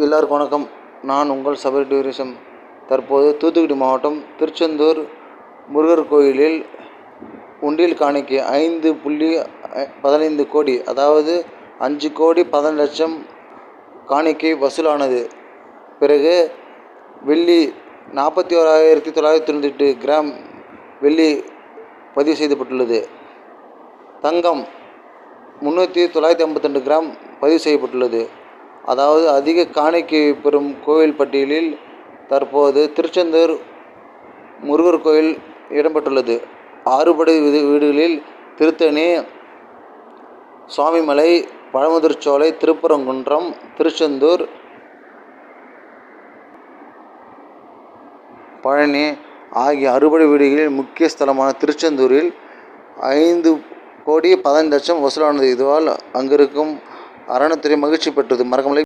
எல்லாருக்கும் வணக்கம். நான் உங்கள் சபரி டூரிசம். தற்போது தூத்துக்குடி மாவட்டம் திருச்செந்தூர் முருகர் கோயிலில் உண்டியல் காணிக்கை 5.15 கோடி, அதாவது 5,15,00,000 காணிக்கை வசூலானது. பிறகு வெள்ளி 41,998 கிராம் வெள்ளி பதிவு செய்யப்பட்டுள்ளது. தங்கம் 3,952 கிராம் பதிவு செய்யப்பட்டுள்ளது. அதாவது அதிக காணிக்கை பெறும் கோவில் பட்டியலில் தற்போது திருச்செந்தூர் முருகர் கோயில் இடம்பெற்றுள்ளது. 6 படை வீடுகளில் திருத்தணி, சுவாமிமலை, பழமுதிர்சோலை, திருப்பரங்குன்றம், திருச்செந்தூர், பழனி ஆகிய அறுபடை வீடுகளில் முக்கிய ஸ்தலமான திருச்செந்தூரில் 5,15,00,000 வசூலானது. இதுவால் அங்கிருக்கும் அறநிலையத்துறை மகிழ்ச்சி பெற்றது. மறக்காம